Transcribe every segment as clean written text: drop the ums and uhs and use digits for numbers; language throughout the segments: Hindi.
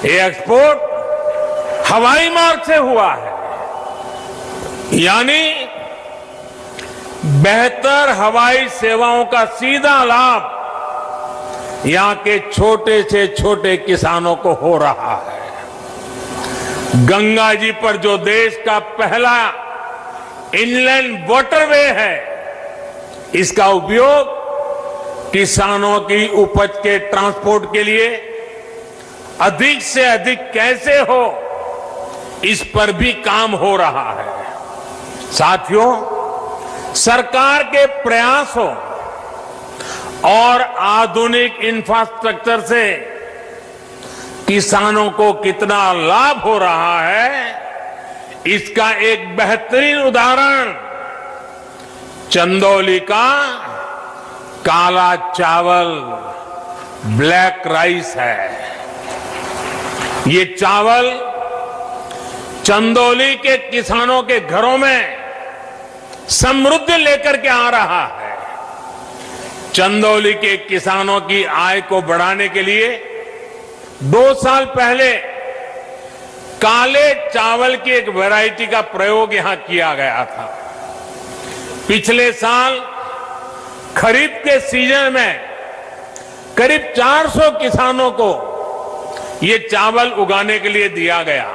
ये एक्सपोर्ट हवाई मार्ग से हुआ है, यानी बेहतर हवाई सेवाओं का सीधा लाभ यहां के छोटे से छोटे किसानों को हो रहा है। गंगा जी पर जो देश का पहला इनलैंड वाटरवे है, इसका उपयोग किसानों की उपज के ट्रांसपोर्ट के लिए अधिक से अधिक कैसे हो, इस पर भी काम हो रहा है। साथियों, सरकार के प्रयासों और आधुनिक इंफ्रास्ट्रक्चर से किसानों को कितना लाभ हो रहा है, इसका एक बेहतरीन उदाहरण चंदौली का काला चावल, ब्लैक राइस है। ये चावल चंदौली के किसानों के घरों में समृद्धि लेकर के आ रहा है। चंदौली के किसानों की आय को बढ़ाने के लिए 2 साल पहले काले चावल की एक वैरायटी का प्रयोग यहां किया गया था। पिछले साल खरीफ के सीजन में करीब 400 किसानों को ये चावल उगाने के लिए दिया गया।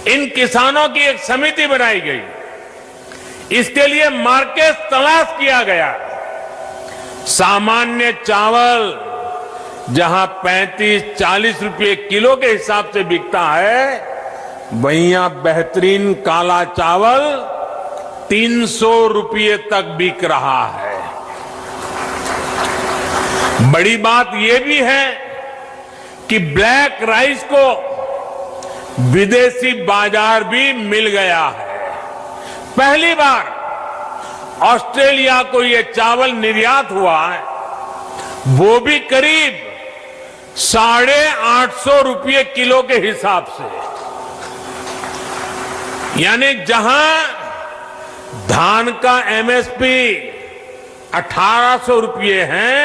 इन किसानों की एक समिति बनाई गई, इसके लिए मार्केट तलाश किया गया। सामान्य चावल जहां 35-40 रुपए किलो के हिसाब से बिकता है, वहीं यहां बेहतरीन काला चावल 300 रुपये तक बिक रहा है। बड़ी बात यह भी है कि ब्लैक राइस को विदेशी बाजार भी मिल गया है। पहली बार ऑस्ट्रेलिया को यह चावल निर्यात हुआ है, वो भी करीब 850 रुपये किलो के हिसाब से। यानी जहां धान का एमएसपी 1800 रुपये है,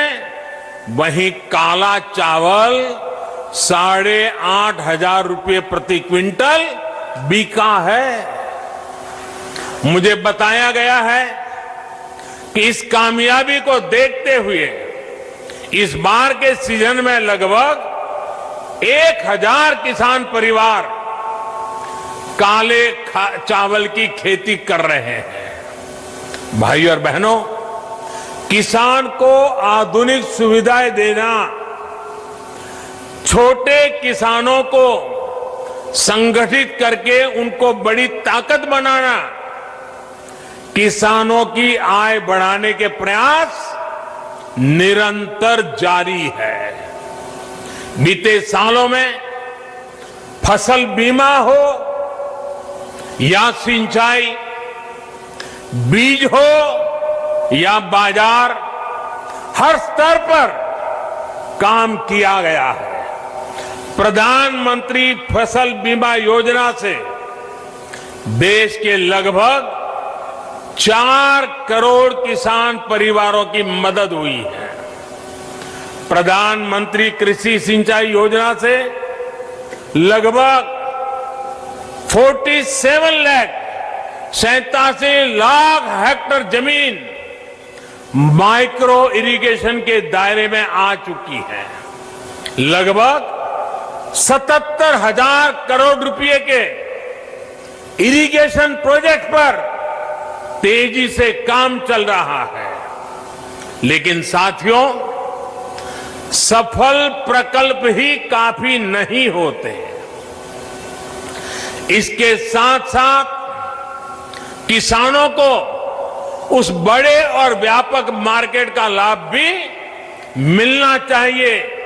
वहीं काला चावल 8,500 रुपये प्रति क्विंटल बिका है। मुझे बताया गया है कि इस कामयाबी को देखते हुए इस बार के सीजन में लगभग 1000 किसान परिवार काले चावल की खेती कर रहे हैं। भाई और बहनों, किसान को आधुनिक सुविधाएं देना, छोटे किसानों को संगठित करके उनको बड़ी ताकत बनाना, किसानों की आय बढ़ाने के प्रयास निरंतर जारी है। बीते सालों में फसल बीमा हो या सिंचाई, बीज हो या बाजार, हर स्तर पर काम किया गया है। प्रधानमंत्री फसल बीमा योजना से देश के लगभग 4 करोड़ किसान परिवारों की मदद हुई है। प्रधानमंत्री कृषि सिंचाई योजना से लगभग 87 लाख हेक्टेयर जमीन माइक्रो इरिगेशन के दायरे में आ चुकी है। लगभग 77,000 करोड़ रुपए के इरिगेशन प्रोजेक्ट पर तेजी से काम चल रहा है। लेकिन साथियों, सफल प्रकल्प ही काफी नहीं होते। इसके साथ साथ किसानों को उस बड़े और व्यापक मार्केट का लाभ भी मिलना चाहिए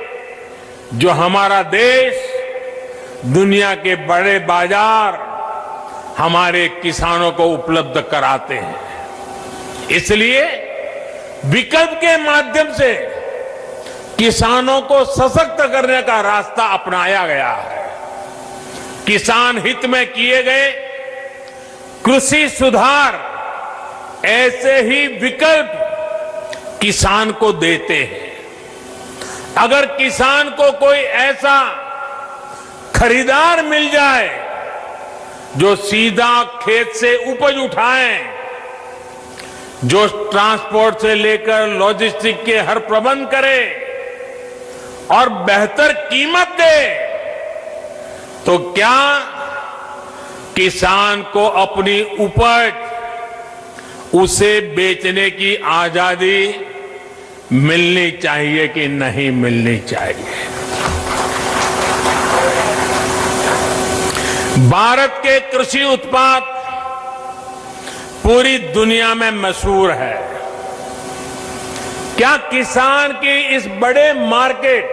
जो हमारा देश, दुनिया के बड़े बाजार हमारे किसानों को उपलब्ध कराते हैं। इसलिए विकल्प के माध्यम से किसानों को सशक्त करने का रास्ता अपनाया गया है। किसान हित में किए गए कृषि सुधार ऐसे ही विकल्प किसान को देते हैं। अगर किसान को कोई ऐसा खरीदार मिल जाए जो सीधा खेत से उपज उठाएं, जो ट्रांसपोर्ट से लेकर लॉजिस्टिक के हर प्रबंध करे और बेहतर कीमत दे, तो क्या किसान को अपनी उपज उसे बेचने की आजादी मिलनी चाहिए कि नहीं मिलनी चाहिए। भारत के कृषि उत्पाद पूरी दुनिया में मशहूर है। क्या किसान की इस बड़े मार्केट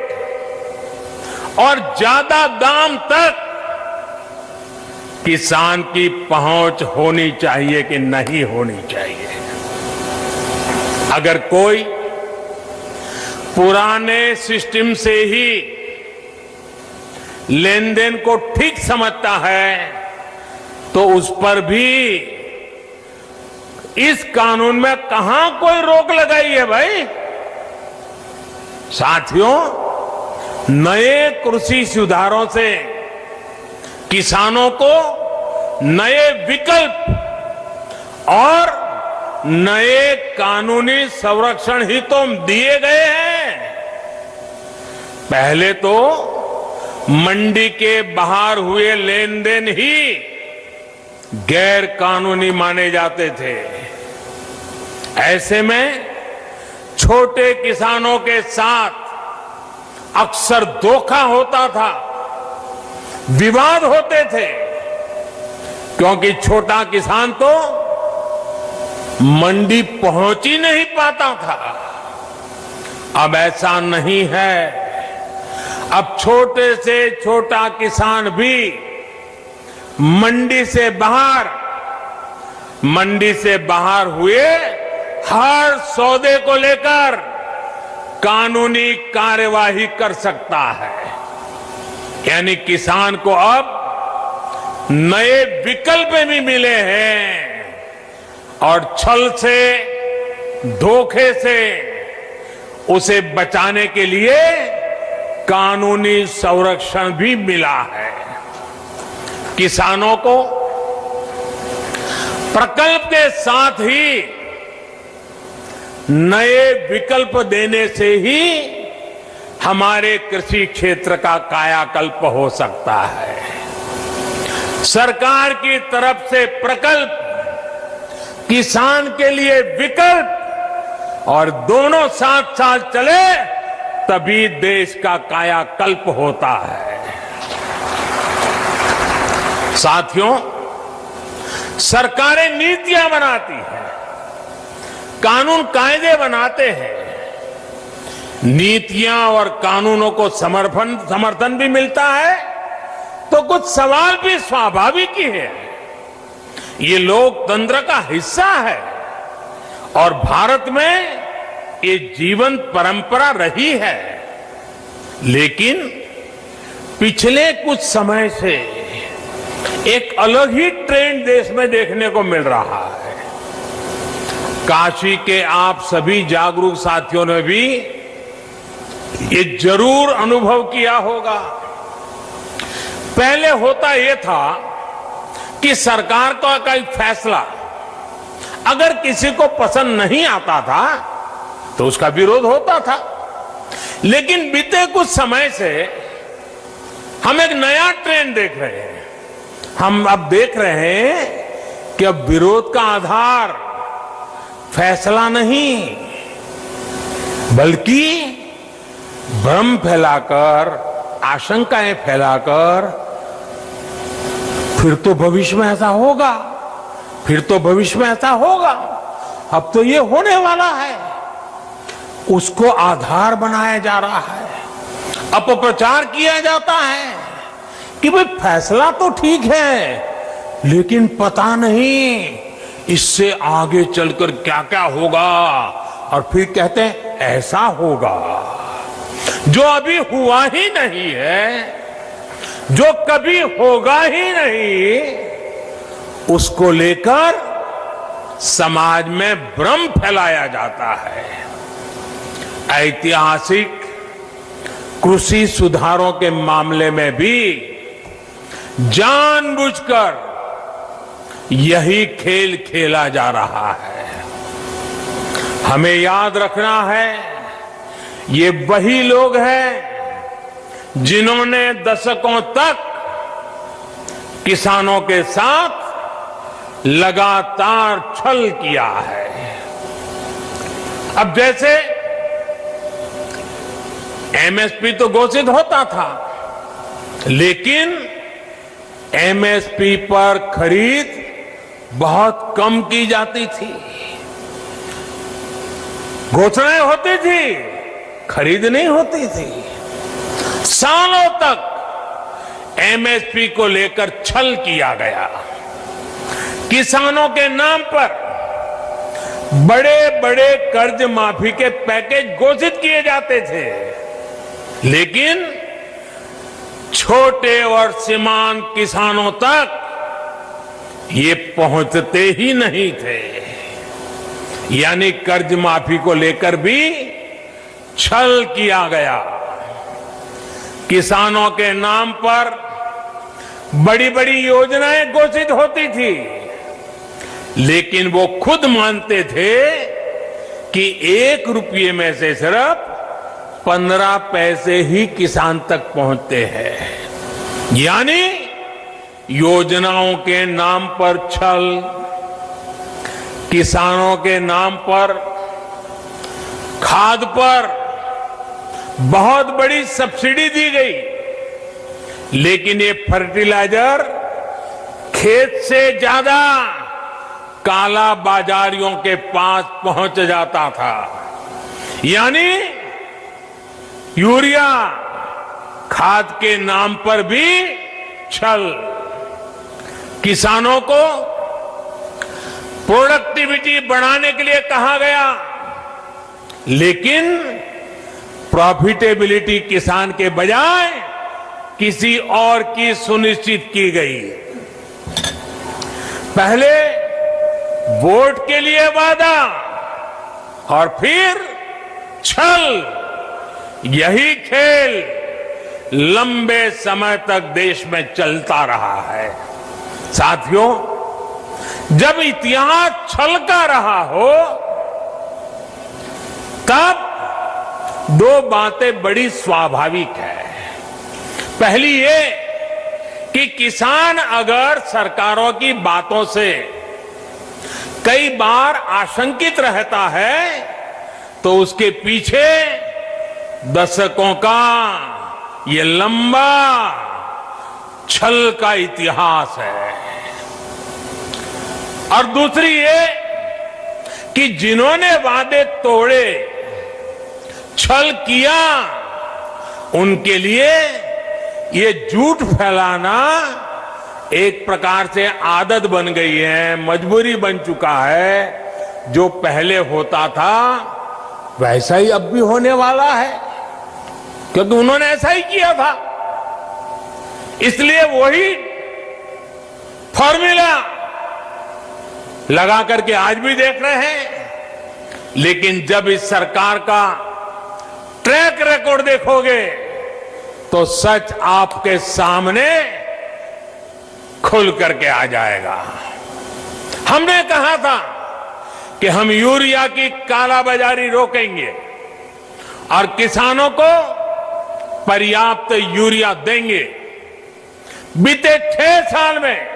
और ज्यादा दाम तक किसान की पहुंच होनी चाहिए कि नहीं होनी चाहिए? अगर कोई पुराने सिस्टम से ही लेन देन को ठीक समझता है तो उस पर भी इस कानून में कहां कोई रोक लगाई है भाई? साथियों, नए कृषि सुधारों से किसानों को नए विकल्प और नए कानूनी संरक्षण ही तो दिए गए हैं। पहले तो मंडी के बाहर हुए लेन देन ही गैर कानूनी माने जाते थे। ऐसे में छोटे किसानों के साथ अक्सर धोखा होता था, विवाद होते थे, क्योंकि छोटा किसान तो मंडी पहुंच ही नहीं पाता था। अब ऐसा नहीं है। अब छोटे से छोटा किसान भी मंडी से बाहर हुए हर सौदे को लेकर कानूनी कार्यवाही कर सकता है। यानी किसान को अब नए विकल्प भी मिले हैं और छल से, धोखे से उसे बचाने के लिए कानूनी संरक्षण भी मिला है। किसानों को प्रकल्प के साथ ही नए विकल्प देने से ही हमारे कृषि क्षेत्र का कायाकल्प हो सकता है। सरकार की तरफ से प्रकल्प, किसान के लिए विकल्प और दोनों साथ साथ चले तभी देश का कायाकल्प होता है। साथियों, सरकारें नीतियां बनाती हैं, कानून कायदे बनाते हैं। नीतियां और कानूनों को समर्थन भी मिलता है तो कुछ सवाल भी स्वाभाविक ही है। ये लोकतंत्र का हिस्सा है और भारत में ये जीवंत परंपरा रही है। लेकिन पिछले कुछ समय से एक अलग ही ट्रेंड देश में देखने को मिल रहा है। काशी के आप सभी जागरूक साथियों ने भी ये जरूर अनुभव किया होगा। पहले होता यह था कि सरकार का कोई फैसला अगर किसी को पसंद नहीं आता था तो उसका विरोध होता था। लेकिन बीते कुछ समय से हम एक नया ट्रेंड देख रहे हैं। हम अब देख रहे हैं कि अब विरोध का आधार फैसला नहीं बल्कि भ्रम फैलाकर, आशंकाएं फैलाकर फिर तो भविष्य में ऐसा होगा, फिर तो भविष्य में ऐसा होगा, अब तो ये होने वाला है, उसको आधार बनाया जा रहा है। अपप्रचार किया जाता है कि भाई फैसला तो ठीक है लेकिन पता नहीं इससे आगे चलकर क्या क्या होगा, और फिर कहते हैं ऐसा होगा जो अभी हुआ ही नहीं है, जो कभी होगा ही नहीं, उसको लेकर समाज में भ्रम फैलाया जाता है। ऐतिहासिक कृषि सुधारों के मामले में भी जानबूझकर यही खेल खेला जा रहा है। हमें याद रखना है, ये वही लोग हैं जिन्होंने दशकों तक किसानों के साथ लगातार छल किया है। अब जैसे एमएसपी तो घोषित होता था, लेकिन एमएसपी पर खरीद बहुत कम की जाती थी। घोषणाएं होती थी, खरीद नहीं होती थी। सालों तक एमएसपी को लेकर छल किया गया। किसानों के नाम पर बड़े बड़े कर्ज माफी के पैकेज घोषित किए जाते थे, लेकिन छोटे और सीमांत किसानों तक ये पहुंचते ही नहीं थे। यानी कर्ज माफी को लेकर भी छल किया गया। किसानों के नाम पर बड़ी बड़ी योजनाएं घोषित होती थी, लेकिन वो खुद मानते थे कि 1 रुपये में से सिर्फ 15 पैसे ही किसान तक पहुंचते हैं। यानी योजनाओं के नाम पर छल, किसानों के नाम पर खाद पर बहुत बड़ी सब्सिडी दी गई, लेकिन ये फर्टिलाइजर खेत से ज्यादा काला बाजारियों के पास पहुंच जाता था। यानी यूरिया खाद के नाम पर भी छल। किसानों को प्रोडक्टिविटी बढ़ाने के लिए कहा गया, लेकिन प्रॉफिटेबिलिटी किसान के बजाय किसी और की सुनिश्चित की गई। पहले वोट के लिए वादा और फिर छल, यही खेल लंबे समय तक देश में चलता रहा है। साथियों, जब इतिहास छल का रहा हो, तब 2 बातें बड़ी स्वाभाविक है। पहली ये कि किसान अगर सरकारों की बातों से कई बार आशंकित रहता है, तो उसके पीछे दशकों का ये लंबा छल का इतिहास है। और दूसरी ये कि जिन्होंने वादे तोड़े, छल किया, उनके लिए ये झूठ फैलाना एक प्रकार से आदत बन गई है, मजबूरी बन चुका है। जो पहले होता था वैसा ही अब भी होने वाला है, क्योंकि उन्होंने ऐसा ही किया था। इसलिए वही फॉर्मूला लगा करके आज भी देख रहे हैं। लेकिन जब इस सरकार का ट्रैक रिकॉर्ड देखोगे, तो सच आपके सामने खुल करके आ जाएगा। हमने कहा था कि हम यूरिया की कालाबाजारी रोकेंगे और किसानों को पर्याप्त यूरिया देंगे। बीते 6 साल में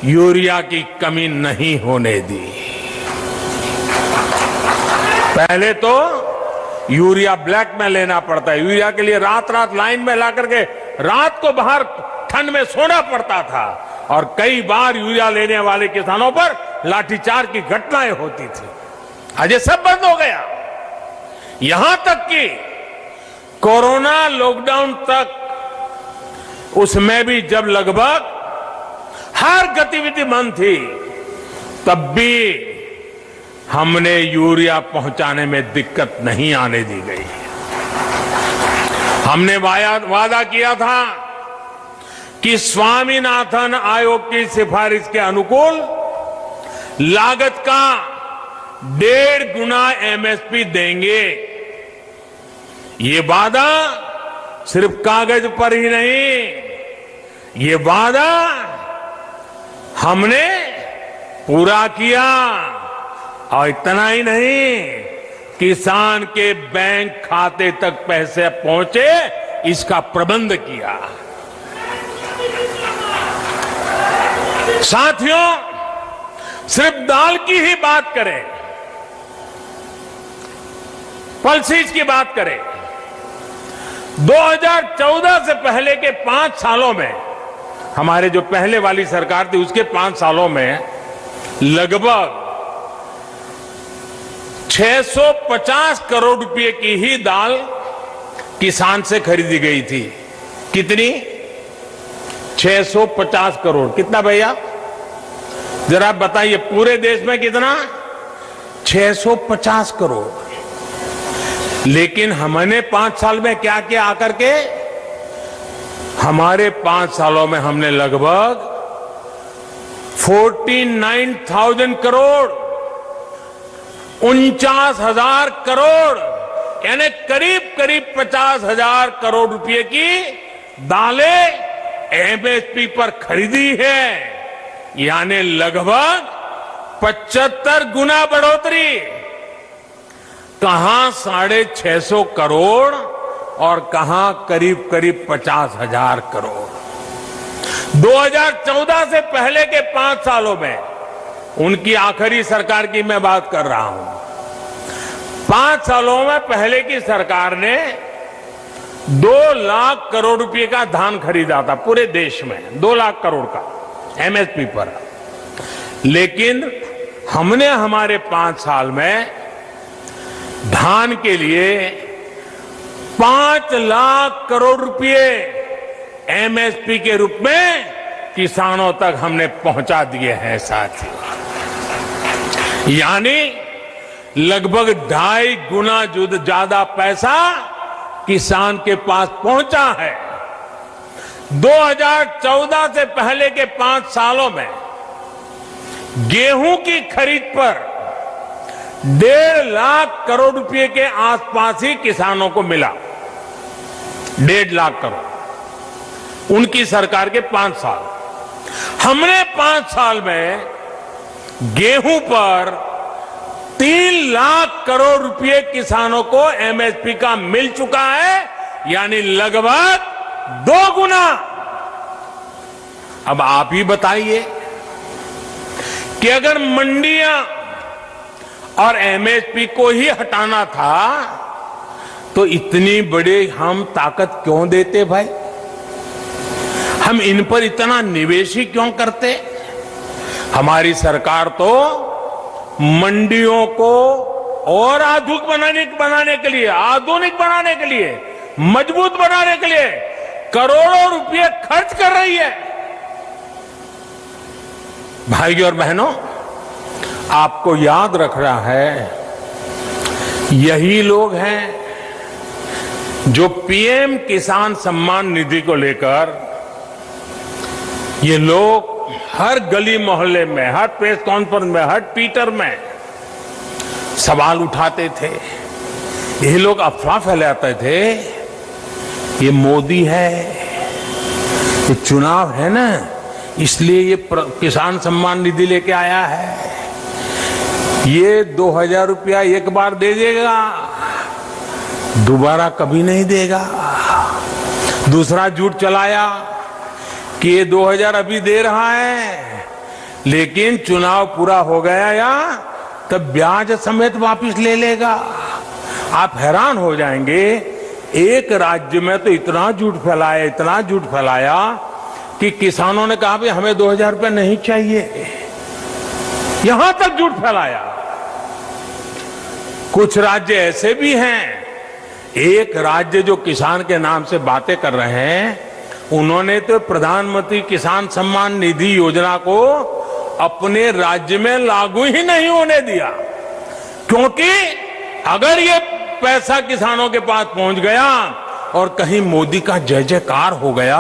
यूरिया की कमी नहीं होने दी। पहले तो यूरिया ब्लैक में लेना पड़ता है। यूरिया के लिए रात रात लाइन में ला करके रात को बाहर ठंड में सोना पड़ता था, और कई बार यूरिया लेने वाले किसानों पर लाठीचार्ज की घटनाएं होती थी। आज ये सब बंद हो गया। यहां तक कि कोरोना लॉकडाउन तक, उसमें भी जब लगभग हर गतिविधि बंद थी, तब भी हमने यूरिया पहुंचाने में दिक्कत नहीं आने दी गई। हमने वादा किया था कि स्वामीनाथन आयोग की सिफारिश के अनुकूल लागत का 1.5 गुना एमएसपी देंगे। ये वादा सिर्फ कागज पर ही नहीं, ये वादा हमने पूरा किया और इतना ही नहीं, किसान के बैंक खाते तक पैसे पहुंचे इसका प्रबंध किया। साथियों, सिर्फ दाल की ही बात करें, पल्सीज की बात करें, 2014 से पहले के 5 सालों में, हमारे जो पहले वाली सरकार थी उसके 5 सालों में लगभग 650 करोड़ रुपए की ही दाल किसान से खरीदी गई थी। कितनी? 650 करोड़। कितना भैया, जरा बताइए, पूरे देश में कितना? 650 करोड़। लेकिन हमने 5 साल में क्या किया आकर के? हमारे 5 सालों में हमने लगभग 49,000 करोड़, 49,000 करोड़, यानी करीब करीब 50,000 करोड़ रुपए की दालें एमएसपी पर खरीदी है, यानी लगभग 75 गुना बढ़ोतरी। कहां 650 करोड़ और कहां करीब करीब 50,000 करोड़। 2014 से पहले के 5 सालों में, उनकी आखिरी सरकार की मैं बात कर रहा हूं, 5 सालों में पहले की सरकार ने 2 लाख करोड़ रुपए का धान खरीदा था पूरे देश में, 2 लाख करोड़ का एमएसपी पर। लेकिन हमने हमारे 5 साल में धान के लिए 5 लाख करोड़ रुपए एमएसपी के रूप में किसानों तक हमने पहुंचा दिए हैं साथियों। यानी लगभग 2.5 गुना ज्यादा पैसा किसान के पास पहुंचा है। 2014 से पहले के 5 सालों में गेहूं की खरीद पर 1.5 लाख करोड़ रुपए के आसपास ही किसानों को मिला। 1.5 लाख करोड़ उनकी सरकार के 5 साल। हमने 5 साल में गेहूं पर 3 लाख करोड़ रुपए किसानों को एमएसपी का मिल चुका है, यानी लगभग 2 गुना। अब आप ही बताइए कि अगर मंडियां और एमएसपी को ही हटाना था तो इतनी बड़ी हम ताकत क्यों देते भाई? हम इन पर इतना निवेश ही क्यों करते? हमारी सरकार तो मंडियों को और आधुनिक बनाने के लिए, मजबूत बनाने के लिए करोड़ों रुपए खर्च कर रही है। भाइयों और बहनों, आपको याद रखना है, यही लोग हैं जो पीएम किसान सम्मान निधि को लेकर ये लोग हर गली मोहल्ले में, हर प्रेस कॉन्फ्रेंस में, हर ट्विटर में सवाल उठाते थे। ये लोग अफवाह फैलाते थे, ये मोदी है, ये चुनाव है ना, इसलिए ये किसान सम्मान निधि लेके आया है, ये 2,000 रुपया एक बार दे देगा, दोबारा कभी नहीं देगा। दूसरा झूठ चलाया कि ये 2,000 अभी दे रहा है, लेकिन चुनाव पूरा हो गया या तब ब्याज समेत वापस ले लेगा। आप हैरान हो जाएंगे, एक राज्य में तो इतना झूठ फैलाया कि किसानों ने कहा भाई हमें 2,000 रुपये नहीं चाहिए, यहां तक झूठ फैलाया। कुछ राज्य ऐसे भी हैं, एक राज्य जो किसान के नाम से बातें कर रहे हैं, उन्होंने तो प्रधानमंत्री किसान सम्मान निधि योजना को अपने राज्य में लागू ही नहीं होने दिया, क्योंकि अगर ये पैसा किसानों के पास पहुंच गया और कहीं मोदी का जय जयकार हो गया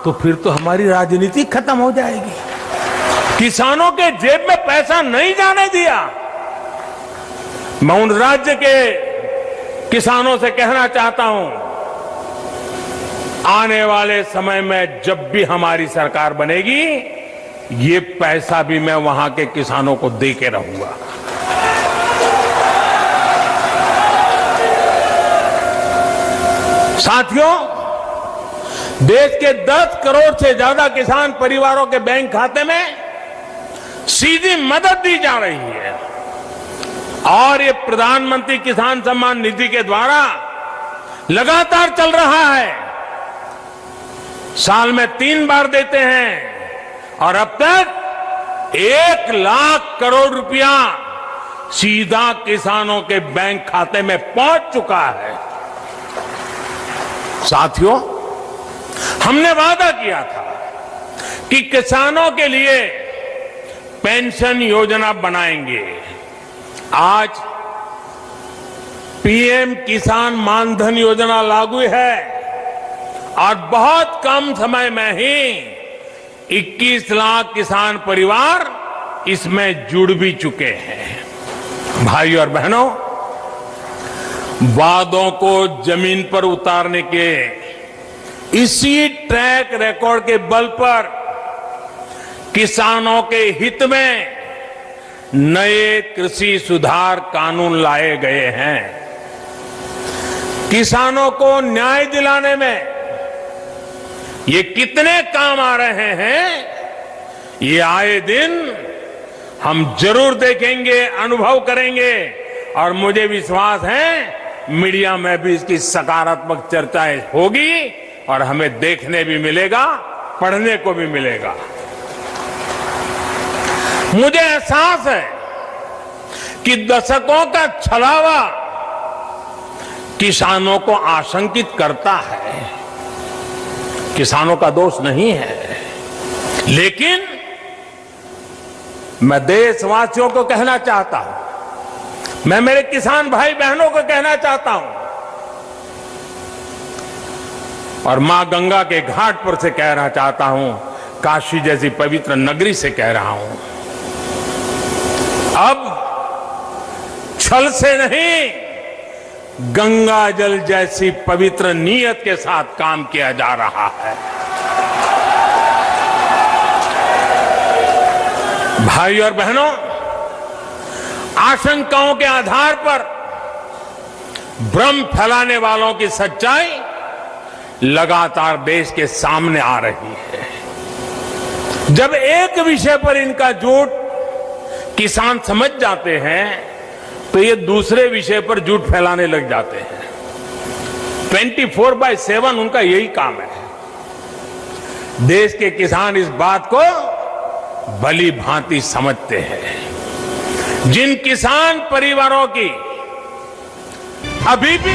तो फिर तो हमारी राजनीति खत्म हो जाएगी। किसानों के जेब में पैसा नहीं जाने दिया। मैं उन राज्य के किसानों से कहना चाहता हूं, आने वाले समय में जब भी हमारी सरकार बनेगी, ये पैसा भी मैं वहां के किसानों को दे के रहूंगा। साथियों, देश के 10 करोड़ से ज्यादा किसान परिवारों के बैंक खाते में सीधी मदद दी जा रही है और ये प्रधानमंत्री किसान सम्मान निधि के द्वारा लगातार चल रहा है। साल में 3 बार देते हैं और अब तक 1 लाख करोड़ रुपया सीधा किसानों के बैंक खाते में पहुंच चुका है। साथियों, हमने वादा किया था कि किसानों के लिए पेंशन योजना बनाएंगे। आज पीएम किसान मानधन योजना लागू है और बहुत कम समय में ही 21 लाख किसान परिवार इसमें जुड़ भी चुके हैं। भाई और बहनों, वादों को जमीन पर उतारने के इसी ट्रैक रिकॉर्ड के बल पर किसानों के हित में नए कृषि सुधार कानून लाए गए हैं। किसानों को न्याय दिलाने में ये कितने काम आ रहे हैं, ये आए दिन हम जरूर देखेंगे, अनुभव करेंगे और मुझे विश्वास है मीडिया में भी इसकी सकारात्मक चर्चाएं होगी और हमें देखने भी मिलेगा, पढ़ने को भी मिलेगा। मुझे एहसास है कि दशकों का छलावा किसानों को आशंकित करता है। किसानों का दोष नहीं है, लेकिन मैं देशवासियों को कहना चाहता हूं, मैं मेरे किसान भाई बहनों को कहना चाहता हूं और मां गंगा के घाट पर से कहना चाहता हूं, काशी जैसी पवित्र नगरी से कह रहा हूं, अब छल से नहीं, गंगा जल जैसी पवित्र नीयत के साथ काम किया जा रहा है। भाई और बहनों, आशंकाओं के आधार पर भ्रम फैलाने वालों की सच्चाई लगातार देश के सामने आ रही है। जब एक विषय पर इनका झूठ किसान समझ जाते हैं तो ये दूसरे विषय पर झूठ फैलाने लग जाते हैं। 24/7 उनका यही काम है। देश के किसान इस बात को भली भांति समझते हैं। जिन किसान परिवारों की अभी भी